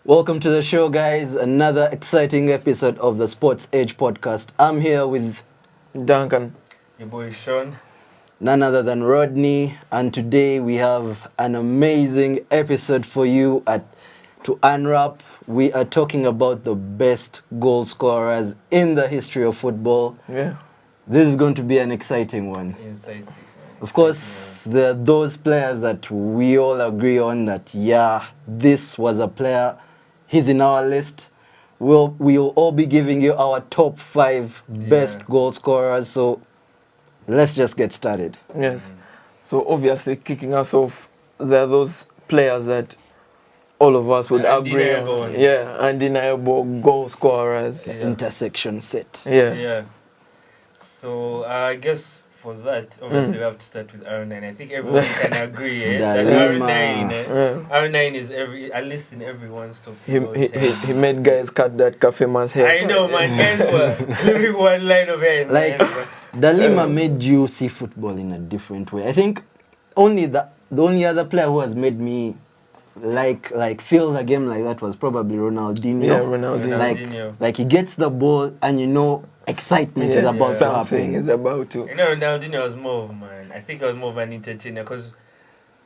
Welcome to the show, guys. Another exciting episode of the Sports Age podcast. I'm here with Duncan, your boy Sean, none other than Rodney, and today we have an amazing episode for you. To unwrap, we are talking about the best goal scorers in the history of football. Yeah. This is going to be an exciting one. Of course, there are those players that we all agree on that, this was a player. He's in our list. We'll all be giving you our top 5 best goal scorers. So let's just get started. Yes. So obviously, kicking us off, there are those players that all of us would agree on. Yeah, undeniable goal scorers. The intersection set. Yeah. So I guess for that, obviously we have to start with R9. I think everyone can agree that R9 is at least in everyone's top. He made guys cut that cafe man's hair. I know, man. Guys were living one line of hair. Like, Dalima made you see football in a different way. I think the only other player who has made me like feel the game like that was probably Ronaldinho. Yeah, Ronaldinho. Like he gets the ball and excitement is about to happen. Something is about to. Ronaldinho was more of an entertainer because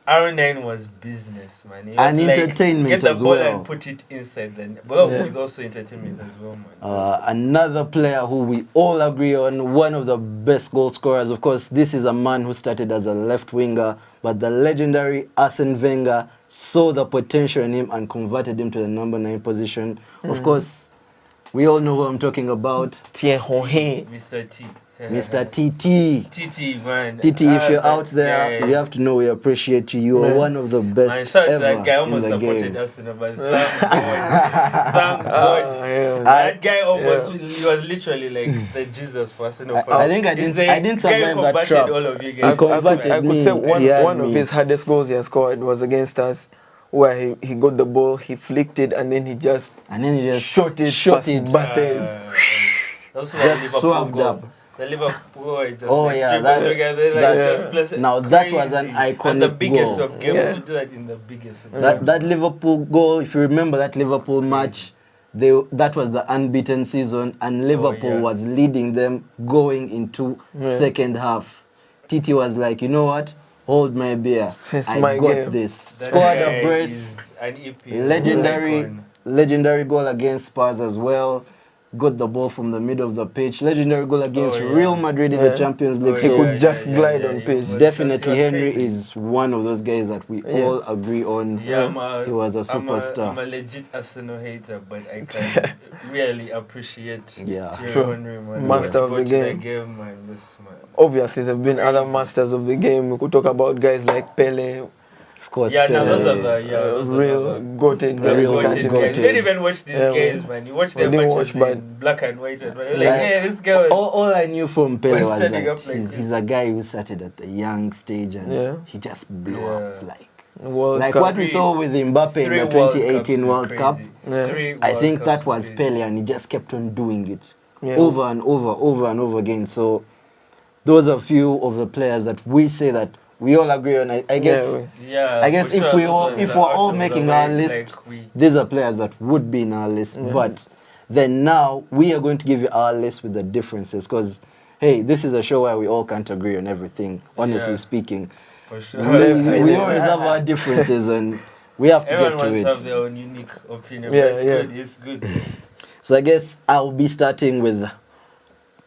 R9 was business, man. It was entertainment get the as ball well. And put it inside. With also entertainment as well, man. Another player who we all agree on, one of the best goal scorers. Of course, this is a man who started as a left winger, but the legendary Arsene Wenger saw the potential in him and converted him to the number 9 position. Of course, we all know who I'm talking about. Mr. T. Mr. TT. TT, man. TT, if you're out there, we have to know we appreciate you. You are one of the best ever that guy almost in the supported game. us, but thank God. That guy almost, he was literally like the Jesus for us. I think I didn't survive that trap. All of you guys. I could say one of his hardest goals he has scored was against us, where he got the ball, he flicked it, and then he just shot it past Bates. Just swapped up. The Liverpool. That was an iconic and the biggest goal. Of games. We do that in the biggest. Of that Liverpool goal, if you remember that Liverpool match, that was the unbeaten season, and Liverpool was leading them going into second half. Titi was like, you know what? Hold my beer. I got this. Scored a brace. Legendary goal against Spurs as well. Got the ball from the middle of the pitch. Legendary goal against Real Madrid in the Champions League. He could just glide on pitch. Definitely, Henry is one of those guys that we all agree on. He was a superstar. I'm a legit Arsenal hater, but I can really appreciate Henry, man. Master of the game. Man. Obviously, there have been other masters of the game. We could talk about guys like Pele. Of course, those are the real goated guys. You didn't even watch these guys, man. You watch their matches in black and white. This guy was... all I knew from Pele was he's a guy who started at a young stage and he just blew up like what we saw with Mbappe in the 2018 World Cup. I think that was Pele, and he just kept on doing it over and over again. So those are a few of the players that we say that we all agree on. I guess if we're all making our list, these are players that would be in our list. But then now we are going to give you our list with the differences, because hey, this is a show where we all can't agree on everything. Honestly speaking, for sure. we always have our differences, and we have to get to it. Everyone wants to have their own unique opinion. It's good. So I guess I'll be starting with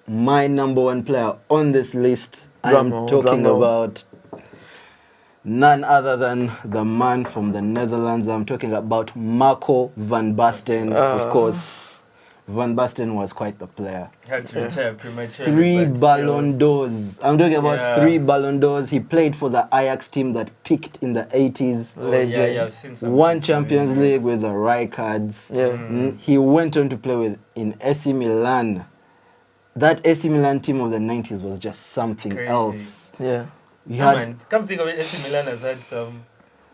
my number 1 player on this list. I'm talking about none other than the man from the Netherlands. I'm talking about Marco van Basten. Of course, Van Basten was quite the player. He had to retire prematurely. 3 Ballon d'Ors. I'm talking about 3 Ballon d'Ors. He played for the Ajax team that peaked in the 80s. Legend. Won Champions League with the Rijkaards. He went on to play in AC Milan. That AC Milan team of the 90s was just something else. Come think of it, AC Milan has had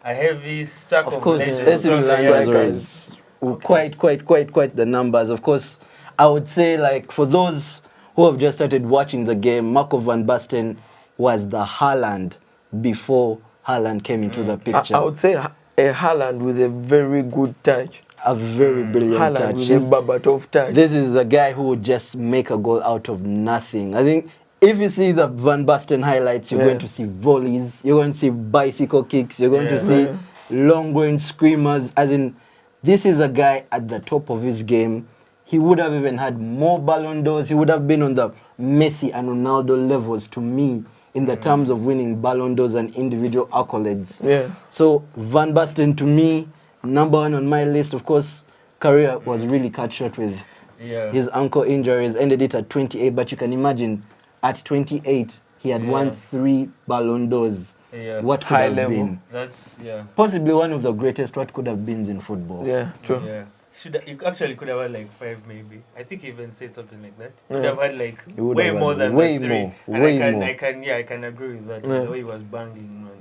a heavy stack of legends. AC Milan was quite the numbers. Of course, I would say, like, for those who have just started watching the game, Marco van Basten was the Haaland before Haaland came into the picture. I would say a Haaland with a very good touch. a very brilliant touch. This is a guy who would just make a goal out of nothing. I think if you see the Van Basten highlights, you're going to see volleys, you're going to see bicycle kicks, you're going to see long-going screamers. As in, this is a guy at the top of his game. He would have even had more Ballon d'Ors. He would have been on the Messi and Ronaldo levels to me in the terms of winning Ballon d'Ors and individual accolades. So Van Basten, to me, number one on my list. Of course, career was really cut short with his ankle injuries. Ended it at 28, but you can imagine at 28 he had won 3 Ballon d'Ors. What could have been? That's possibly one of the greatest what could have been in football. True. You actually could have had like 5 maybe. I think he even said something like that. Could have had like way more than 3. I can agree with that. The way he was banging was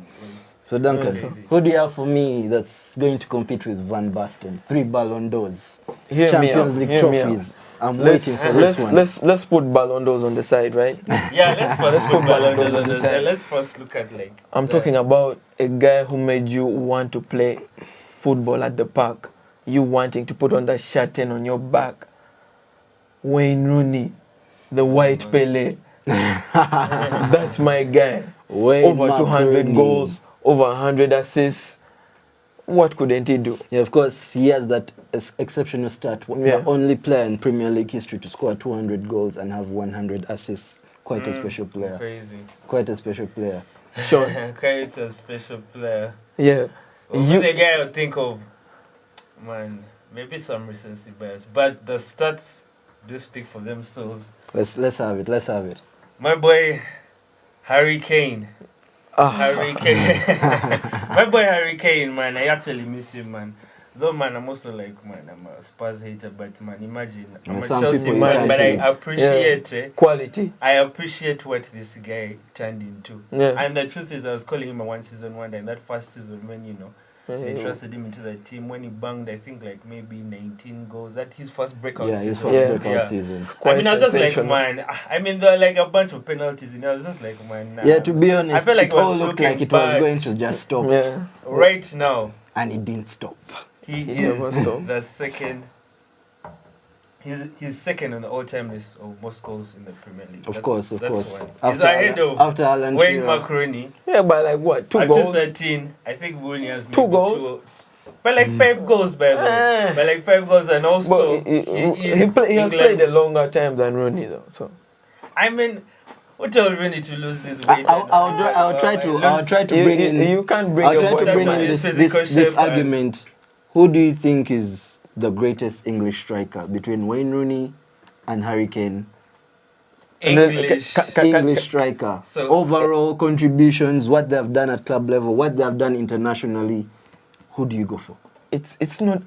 so Duncan, who do you have for me that's going to compete with Van Basten? 3 Ballon d'Ors, Champions League trophies. I'm waiting for this one. Let's put Ballon d'Ors on the side, right? Let's put Ballon d'Ors on the side. Let's first look at like... I'm talking about a guy who made you want to play football at the park. You wanting to put on that shirt on your back. Wayne Rooney, the white Pele. That's my guy. Over 200 goals, over 100 assists. What couldn't he do? Yeah, of course, he has that exceptional stat. The only player in Premier League history to score 200 goals and have 100 assists. Quite a special player. Crazy. Quite a special player. Sure. Quite a special player. Yeah. The guy I would think of, man, maybe some recency bias, but the stats do speak for themselves. Let's have it. My boy, Harry Kane. Harry Kane. My boy Harry Kane, man, I actually miss him, man. Though, man, I'm also like, man, I'm a Spurs hater, but, man, imagine, I'm a Chelsea man, but I appreciate quality. I appreciate what this guy turned into. And the truth is, I was calling him a one-season wonder in that first season when, you know, they trusted him into the team. When he banged, I think, like, maybe 19 goals. That's his first breakout season. His first breakout season. I mean, I was just like, man, I mean, there were, like, a bunch of penalties, and I was just like, man, nah. Yeah, to be honest, I felt like it all looked like it was going to just stop. Right now. And it didn't stop. He is the second. He's second on the all-time list of most goals in the Premier League. Of course. He's ahead of Wayne Rooney. Yeah, by like what? 2 goals? 13, I think Rooney has 2 goals. But like 5 goals, by the way. But like 5 goals, and also he has played a longer time than Rooney, though. So I mean, what told Rooney to lose his weight? I'll try to bring in. You can't bring. I'll try to bring in this argument. Who do you think is the greatest English striker between Wayne Rooney and Harry Kane? English striker. So, overall contributions, what they have done at club level, what they have done internationally. Who do you go for? It's not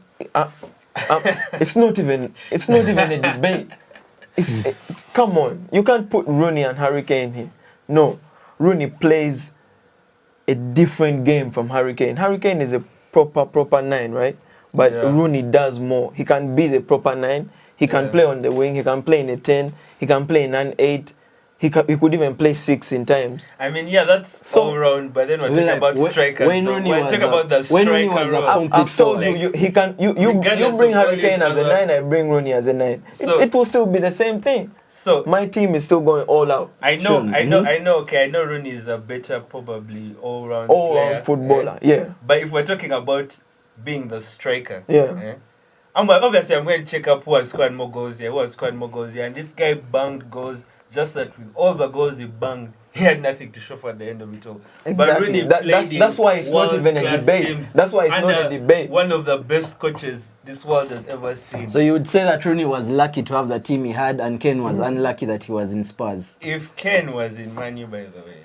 even a debate. Come on, you can't put Rooney and Harry Kane here. No, Rooney plays a different game from Harry Kane. Harry Kane is a proper 9, right? But Rooney does more. He can be the proper 9. He can play on the wing. He can play in a 10. He can play in an 8. He could even play 6 in times. I mean, that's all round. But then we're talking about strikers. Wayne Rooney I've told you, he can. You bring Harry Kane as a 9. I bring Rooney as a 9. So, it will still be the same thing. So my team is still going all out. I know. Okay, I know Rooney is a better, probably all-round footballer. Yeah. But if we're talking about being the striker, obviously I'm going to check up who has scored more goals here, and this guy banged goals. Just that with all the goals he banged, he had nothing to show for at the end of it all. Exactly. But that's why it's not even a debate. That's why it's not a debate. One of the best coaches this world has ever seen. So you would say that Rooney was lucky to have the team he had, and Kane was unlucky that he was in Spurs. If Kane was in Man U, by the way,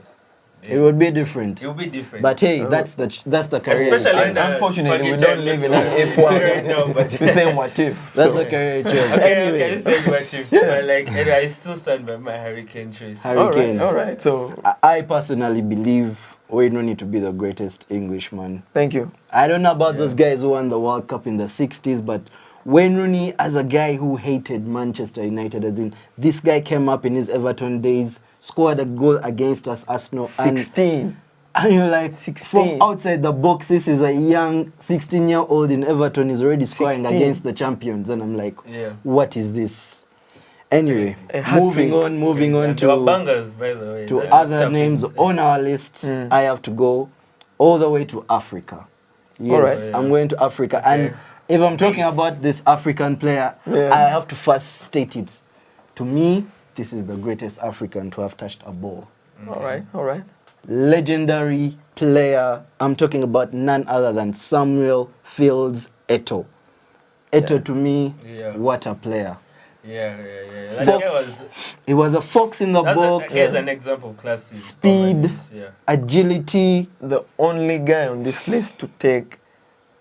it would be different. It would be different. But hey, that's the career. Especially unfortunately, we don't live in an F1 right now. But we're saying what if. That's the career choice. Okay, saying what if. But like, I still stand by my Harry Kane choice. Harry Kane. All right. So I personally believe Wayne Rooney to be the greatest Englishman. Thank you. I don't know about those guys who won the World Cup in the 60s, but Wayne Rooney, as a guy who hated Manchester United, I think this guy came up in his Everton days, scored a goal against us, Arsenal. 16. And you're like, 16. from outside the box, this is a young 16-year-old in Everton is already scoring 16. against the champions. And I'm like, what is this? Anyway, moving on to bangers, by the way, to other names on our list. I have to go all the way to Africa. Yes, I'm going to Africa. And if I'm talking about this African player, I have to first state it. To me, this is the greatest African to have touched a ball. All right. Legendary player. I'm talking about none other than Samuel Fields Eto'o. Eto'o to me, what a player. Fox. He was a fox in the box. Here's an example, classic. Speed, agility. The only guy on this list to take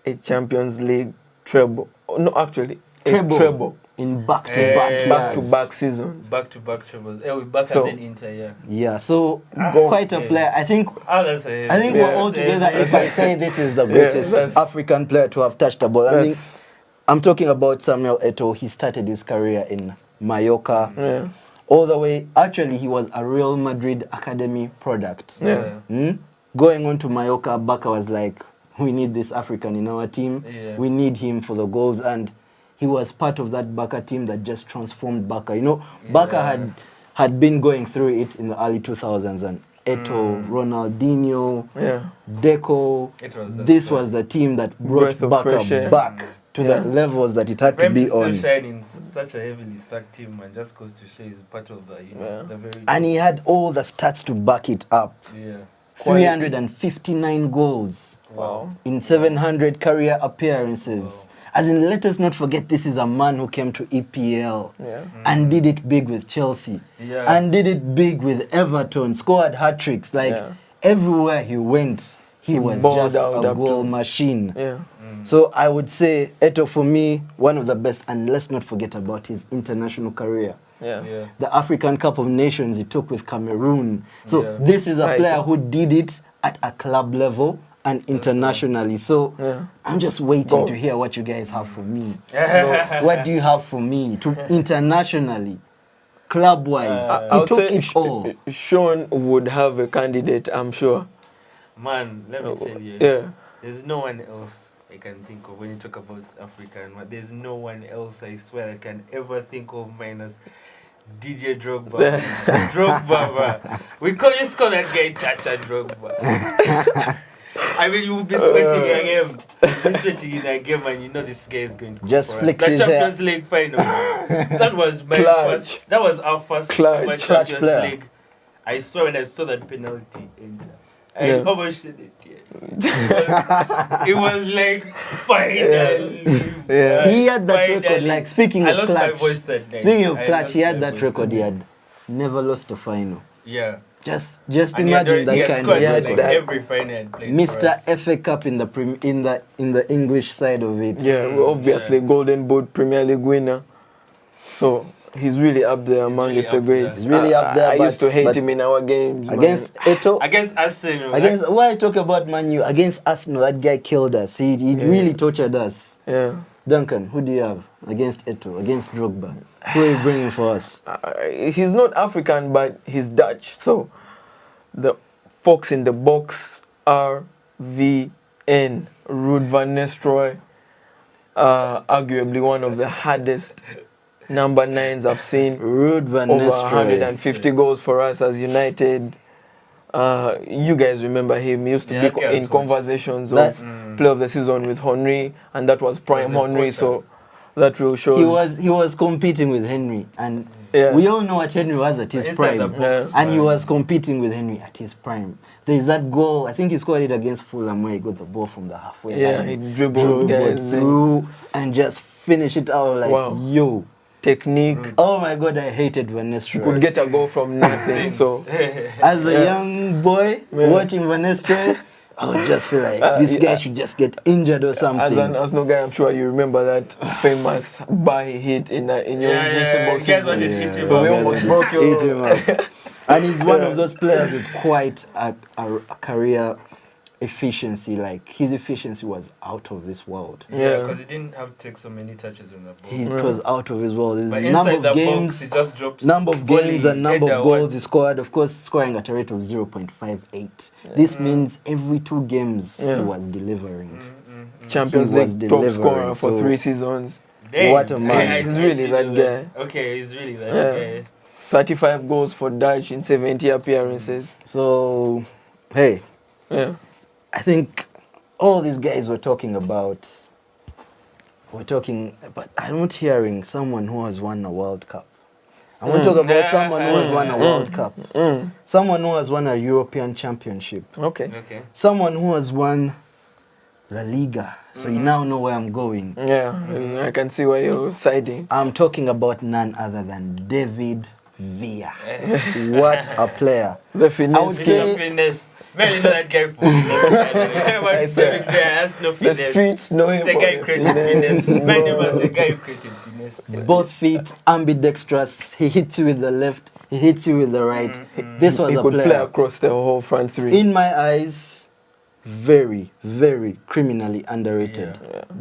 a Champions League treble. No, actually, a treble. In back-to-back seasons. Back-to-back trebles. And then Inter, Yeah, so quite a player. I think we're all together if I say this is the greatest African player to have touched the ball. I mean, I'm talking about Samuel Eto'o. He started his career in Mallorca. All the way, actually, he was a Real Madrid academy product. Going on to Mallorca, Barca was like, we need this African in our team. We need him for the goals. And he was part of that Barca team that just transformed Barca. You know, Barca had been going through it in the early 2000s. And Eto'o, Ronaldinho, Deco, this was the team that brought Barca back to the levels that it had to be on. Still shine in such a heavily stacked team, and just goes to show he's part of the, the very. And he had all the stats to back it up. 359 goals. Wow. In 700 career appearances. As in, let us not forget, this is a man who came to EPL and did it big with Chelsea, and did it big with Everton, scored hat-tricks. Like, everywhere he went, he was just a goal machine. So I would say Eto'o, for me, one of the best. And let's not forget about his international career. The African Cup of Nations he took with Cameroon. So this is a player who did it at a club level and internationally. So I'm just waiting to hear what you guys have for me. What do you have for me internationally, club-wise? He took it all. Sean would have a candidate, I'm sure. Man, let me tell you. There's no one else I can think of when you talk about African. There's no one else, I swear, I can ever think of minus Didier Drogba. Drogba, we used to call that guy Chacha Drogba. I mean, you will be sweating in a game, and you know this guy is going to just flick his hair. The Champions League final. That was my first. That was our first Champions League. I swear when I saw that penalty, I almost did it. It was like final. He had that record. Like, speaking of clutch, my voice that night. Speaking of clutch, he had that record. He had never lost a final. Just imagine that kind of record. Every final played Mr. FA Cup in the English side of it. Obviously Golden Boot Premier League winner. So he's really up there amongst the greats. He's really up there. I used to hate him in our games. Against Eto'o? Against Arsenal. Why I talk about Man U? Against Arsenal, that guy killed us. He really tortured us. Duncan, who do you have against Eto'o, against Drogba? Who are you bringing for us? He's not African, but he's Dutch. So the fox in the box, RVN, Ruud van Nistelrooy, arguably one of the hardest number 9s I've seen. Ruud van Nistelrooy. Over 150 goals for us as United. You guys remember him. He used to be in conversations of play of the season with Henry, and that was prime Henry. So that will show. He was competing with Henry, and we all know what Henry was at his prime, and he was competing with Henry at his prime. There is that goal. I think he scored it against Fulham where he got the ball from the halfway line. He dribbled through and just finished it out like technique. Oh my God, I hated Van Nistelrooy. He could get a goal from nothing. So as a young boy watching Van Nistelrooy, I would just feel like this guy should just get injured or something. As an Arsenal guy, I'm sure you remember that famous bar he hit in your Invincible season. So we almost broke your... And he's one of those players with quite a career efficiency, like his efficiency was out of this world. Yeah, because he didn't have to take so many touches on the ball. He was out of his world. But number inside of the games, box, he just drops number of games and number of goals he scored. Of course, scoring at a rate of 0.58. This means every 2 games he was delivering. Champions League top scorer for 3 seasons. Damn. What a man! He's really that guy. Okay, he's really that guy. 35 goals for Dutch in 70 appearances. So, hey, I think all these guys were talking about, but I'm not hearing someone who has won a World Cup. I want to talk about someone who has won a World Cup. Someone who has won a European Championship. Okay. Someone who has won La Liga. So you now know where I'm going. Yeah, I can see where you're siding. I'm talking about none other than David Villa. What a player. The finesse. I would say finesse. Well, you know that guy for finesse. The streets know him. The guy created finesse. My name was the guy who created finesse. Both feet, ambidextrous. He hits you with the left, he hits you with the right. This was he a could player. Play across the whole front 3. In my eyes, very, very criminally underrated.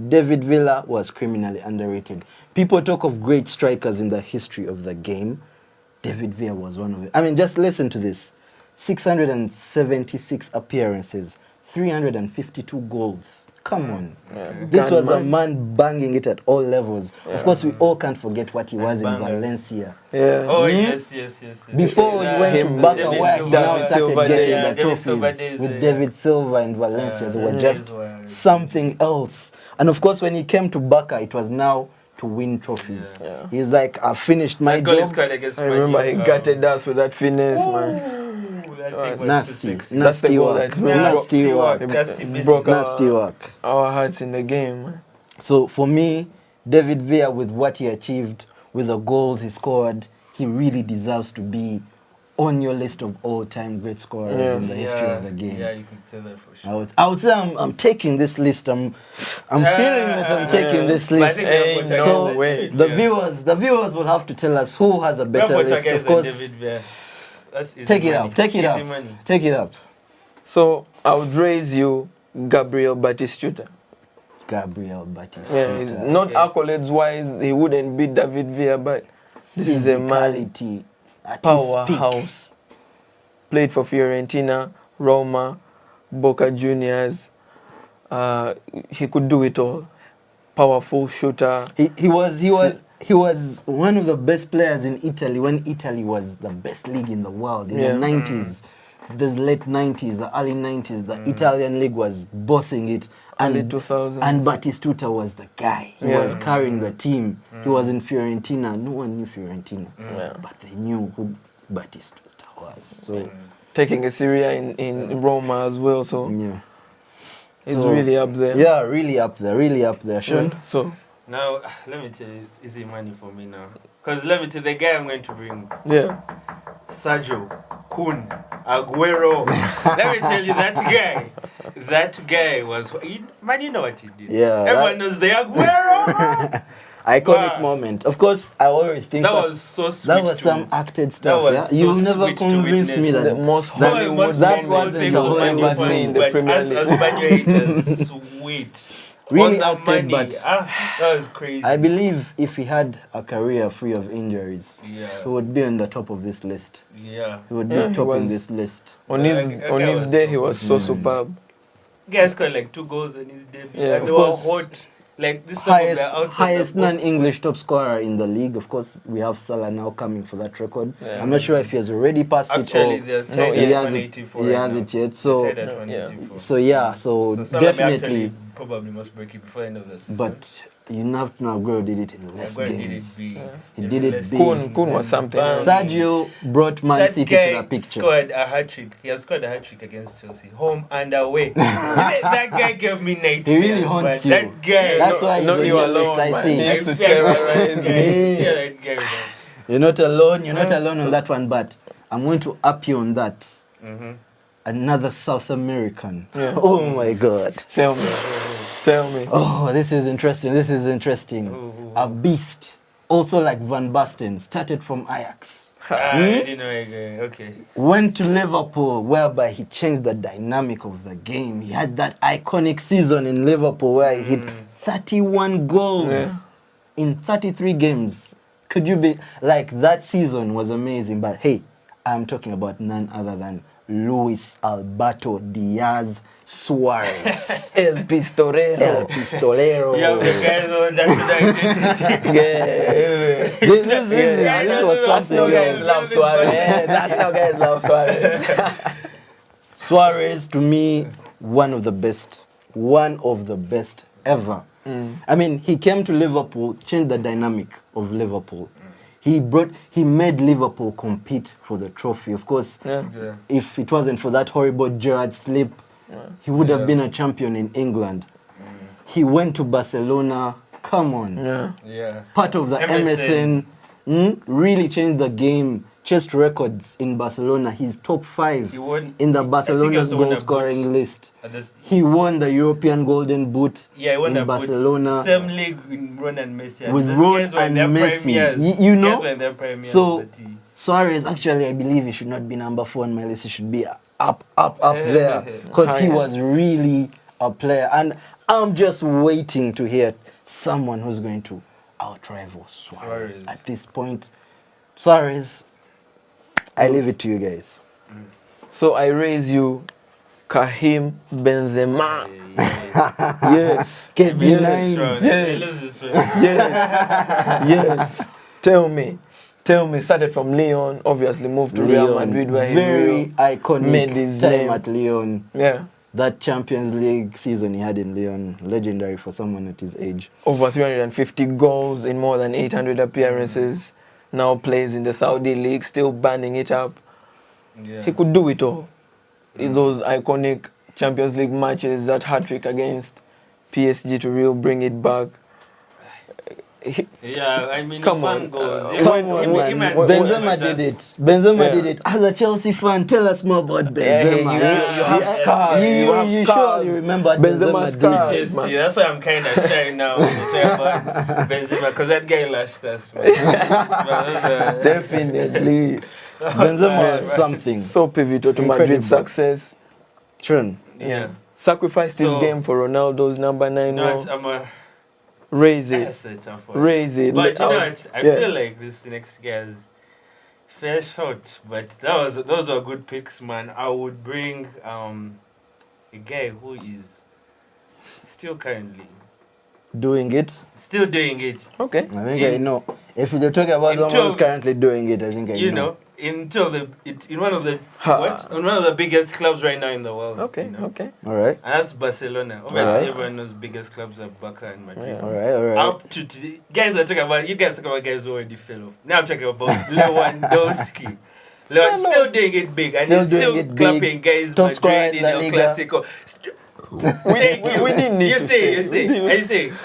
David Villa was criminally underrated. People talk of great strikers in the history of the game. David Villa was one of them. I mean, just listen to this. 676 appearances, 352 goals. Come on. This was a man banging it at all levels. Of course, we all can't forget what he was in Valencia. Oh, yes. Before he went to Barca, where he now started getting the trophies with David Silva in Valencia. They were just something else. And of course, when he came to Barca, it was now to win trophies. He's like, I finished my job. I remember he gutted us with that finesse, man. Nasty work. Broke our hearts in the game, man. So for me, David Villa, with what he achieved, with the goals he scored, he really deserves to be on your list of all-time great scorers in the history of the game. Yeah, you could say that for sure. I would say I'm taking this list. I'm feeling that I'm taking this list. So the viewers will have to tell us who has a better list. Of course, take it up. So I would raise you Gabriel Batistuta. Yeah, not accolades wise, he wouldn't beat David Villa, but this is a man. Powerhouse. Played for Fiorentina, Roma, Boca Juniors. He could do it all. Powerful shooter. He was one of the best players in Italy when Italy was the best league in the world in the 90s. The late 90s, the early 90s, the Italian league was bossing it. Early 2000s. And Batistuta was the guy. He was carrying the team. He was in Fiorentina. No one knew Fiorentina. But they knew who Batistuta was. So taking a Syria in Roma as well. So he's really up there. Yeah, really up there. Sean? So now, let me tell you, it's easy money for me now. Because let me tell you, the guy I'm going to bring. Sergio Kun Aguero. Let me tell you, that guy was, man, you know what he did. Yeah. Everyone knows the Aguero. Iconic moment. Of course, I always think that was so sweet. That was some acted stuff. You never convinced me that the most Hollywood that wasn't a Hollywood scene in the Premier League. As Man haters, sweet. Really acted, but that was crazy. I believe if he had a career free of injuries, he would be on the top of this list. He would be topping this list. On his day, he was so superb. Guy scored like 2 goals on his debut. Yeah, of course. Hot. Like this highest non-English top scorer in the league. Of course, we have Salah now coming for that record. I'm not sure if he has already passed it or he has it yet. So definitely probably must break it before the end of the season. But you know, Aguero did it in less games. He did it big. Kun was something. Sergio brought Man City to the picture. Scored a hat-trick. He has scored a hat-trick against Chelsea, home and away. That guy gave me nightmares. He really haunts you. That guy. That's why he's on your list, I see. He used to terrorize me. You're not alone. You're not alone on that one, but I'm going to up you on that. Another South American. Oh my God. Tell me. Oh, this is interesting. A beast. Also like Van Basten. Started from Ajax. I didn't know. Okay. Went to Liverpool, whereby he changed the dynamic of the game. He had that iconic season in Liverpool where he hit 31 goals in 33 games. Could you be like, that season was amazing? But hey, I'm talking about none other than Luis Alberto Diaz Suarez. El Pistolero. El Pistolero. Yeah, the guys on This was something. No guys love Suarez. That's no guys love Suarez. Suarez, to me, one of the best ever. I mean, he came to Liverpool, changed the dynamic of Liverpool. He made Liverpool compete for the trophy. Of course, if it wasn't for that horrible Gerrard slip, he would have been a champion in England. He went to Barcelona. Come on. Part of the MSN. Really changed the game. Chest records in Barcelona. He's top 5 in the Barcelona's goal scoring list. He won the European Golden Boot in Barcelona. Same league in Ron and Messi. With Ron and Messi. You know? So Suarez, actually, I believe he should not be number 4 on my list. He should be up there. Because he was really a player. And I'm just waiting to hear someone who's going to outrival Suarez. At this point. Suarez, I leave it to you guys. So I raise you Karim Benzema. Yes. KB9. Yes. Tell me, started from Lyon, obviously moved to Real Madrid where very iconic made his time name at Lyon. Yeah. That Champions League season he had in Lyon, legendary for someone at his age. Over 350 goals in more than 800 appearances. Now plays in the Saudi League, still banding it up. He could do it all. In those iconic Champions League matches, that hat-trick against PSG to Real, bring it back. I mean, come on. Benzema did it. Benzema did it. As a Chelsea fan, tell us more about Benzema. You have scars. You surely remember Benzema did it. That's why I'm kind of shy now when you talk about Benzema, because that guy lashed us, man. Definitely. Benzema is something. So pivotal to Madrid's success. True. Yeah. Sacrificed his game for Ronaldo's number 9 role. Raise it. Raise it. But you know what? I feel like this next guy's fair shot. But those were good picks, man. I would bring a guy who is still currently doing it. Still doing it. Okay. I think I know. If you're talking about someone who's currently doing it, I think I know. You know, in one of the biggest clubs right now in the world. Okay. You know? Okay. All right. And that's Barcelona. Obviously, everyone knows biggest clubs are Barca and Madrid. All right. Up to today, you guys talk about guys who already fell off. Now I'm talking about Lewandowski. Still doing it big, and he's still clapping guys. Top scorer in El Clasico. We didn't need to say,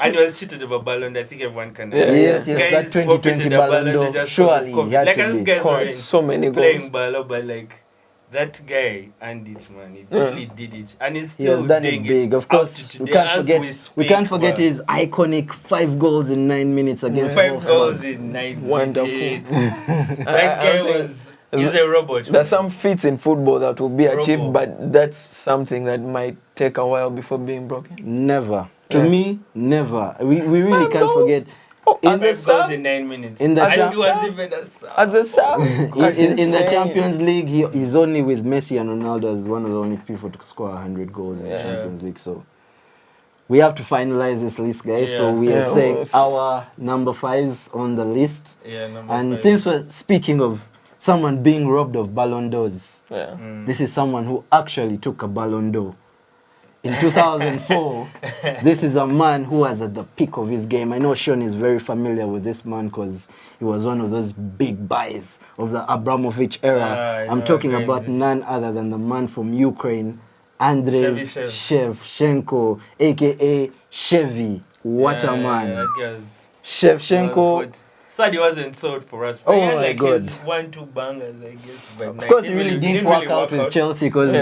and he was cheated of a Ballon d'Or. I think everyone can. Yes, that 2020 Ballon d'Or. Surely, he had to be. Scored so many goals. Playing Ballon, but like that guy and it, man, he really did it, and he's still done it big. Of course, we can't forget his iconic 5 goals in 9 minutes against 5 goals in 9 minutes. Wonderful. That guy was. He's a robot. There's some feats in football that will be achieved, but that's something that might take a while before being broken. Never. To me, never. We really can't forget. As a sub in 9 minutes. In the as a sub. In the Champions League, he's only with Messi and Ronaldo as one of the only people to score 100 goals in the Champions League. So we have to finalize this list, guys. Yeah. So we are saying our number 5s on the list. Yeah, number 5. Since we're speaking of someone being robbed of Ballon d'Ors, this is someone who actually took a Ballon d'Or. In 2004, this is a man who was at the peak of his game. I know Sean is very familiar with this man because he was one of those big buys of the Abramovich era. I'm talking about none other than the man from Ukraine, Andrei Shevchenko, a.k.a. Chevy. What a man. Shevchenko. Sad he wasn't sold for us. But my God. 1-2 bangers, I guess. Of course, he really didn't work out with Chelsea because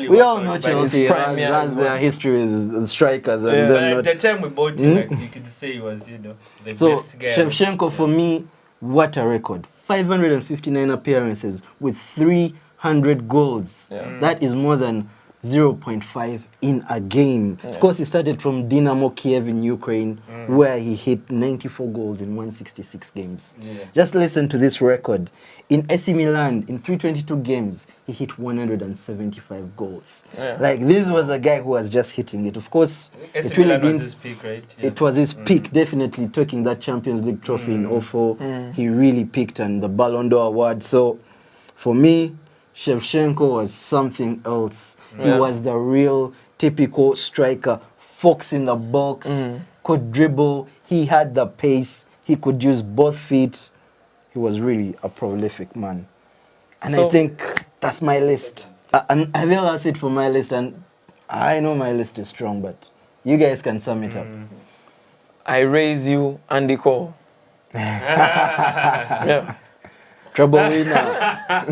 we all know Chelsea has their history with strikers. And at the time we bought him, like, you could say he was, the best guy. So, Shevchenko, for me, what a record. 559 appearances with 300 goals. Yeah. That is more than 0.5 in a game. Yeah. Of course, he started from Dynamo Kiev in Ukraine, where he hit 94 goals in 166 games. Yeah. Just listen to this record. In AC Milan, in 322 games, he hit 175 goals. Yeah. Like, this was a guy who was just hitting it. Of course, AC it really Milan was didn't... his peak, right? Yeah. It was his peak, definitely taking that Champions League trophy in 04. He really peaked, and the Ballon d'Or award. So, for me, Shevchenko was something else. He was the real typical striker, fox in the box, could dribble, he had the pace, he could use both feet. He was really a prolific man. And I think that's my list. And I will ask it for my list, and I know my list is strong, but you guys can sum it up. I raise you, Andy Cole. Yeah. Trouble winner.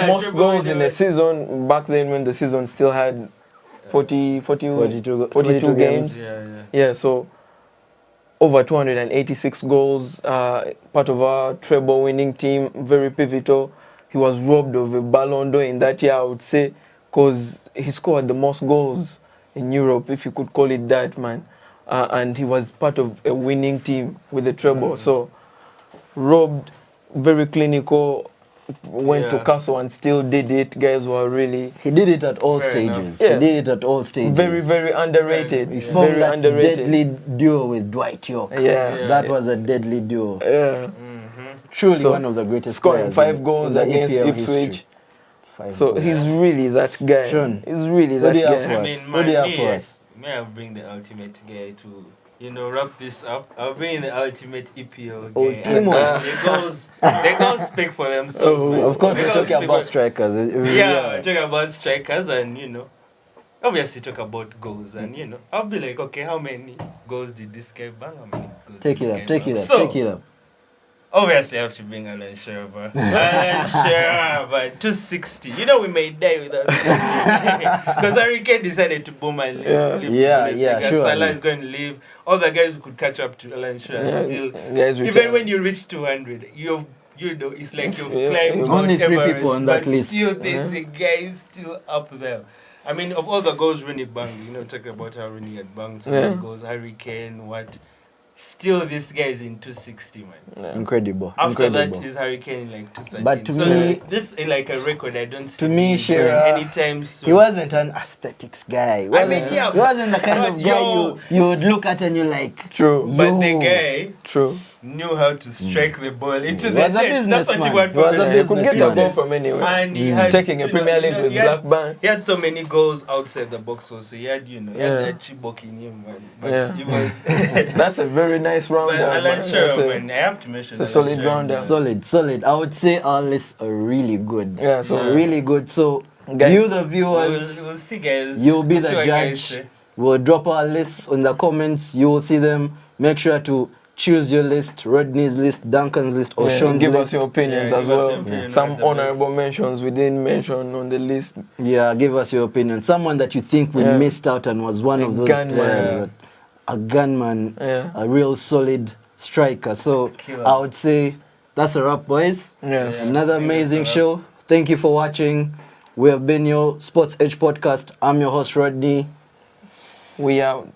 Most goals in the season, back then when the season still had 42 games. Yeah, so over 286 goals, part of our treble winning team, very pivotal. He was robbed of a Ballon d'Or in that year, I would say, because he scored the most goals in Europe, if you could call it that, man. And he was part of a winning team with the treble. So, robbed, very clinical, went to Castle and still did it. Guys were really... He did it at all stages. Yeah. He did it at all stages. Very, very underrated. He formed that deadly duo with Dwight York. Yeah. That was a deadly duo. Yeah. Truly one of the greatest scoring players 5 goals in against EPL Ipswich. So he's really that guy. Sean, He's really that guy. I mean, what do you have for us? May I bring the ultimate guy to, wrap this up? I'll bring in the ultimate EPL guy. The goals speak for themselves. Of course, we're talking about strikers. We're talking about strikers, and obviously talk about goals, and I'll be like, okay, how many goals did this guy bang? How many goals? Take it up. Obviously, I have to bring Alan Shearer. Alan Shearer, 260. We may die without because Harry Kane decided to boom and leave. Sure. Salah is going to leave. All the guys who could catch up to Alan Shearer still. Even when you reach 200, it's like you've climbed only Mount 3 Everest, people on that but list. Still, there's a guy still up there. I mean, of all the goals Rooney banged, talk about how Rooney had banged so many goals, Harry Kane, what. Still, this guy is in 260, man. Yeah. Incredible. After that is Harry Kane in like 230. But to me, this is like a record I don't see. To me, Shearer, anytime soon. He wasn't an aesthetics guy. He wasn't the kind of guy you would look at and you're like, true. But the guy, knew how to strike the ball into the net. That's what he wanted. He could get a goal from anywhere. And he had, taking a Premier League with Blackburn. He had so many goals outside the box also. He had, he had that Chibok in him, man. But he was... That's a very nice round. But Alan Shearer, man, I have to mention it's a solid round. Solid. I would say our lists are really good. Really good. So, guys, you the viewers, we'll see, guys. You'll be the judge. We'll drop our lists in the comments. You will see them. Make sure to choose your list, Rodney's list, Duncan's list, or Sean's list. Give us your opinions as well. Some honorable mentions we didn't mention on the list. Yeah, give us your opinion. Someone that you think we missed out and was one of those players. A gunman, a real solid striker. So I would say that's a wrap, boys. Yes. Another amazing show. Thank you for watching. We have been your Sports Edge podcast. I'm your host, Rodney. We out.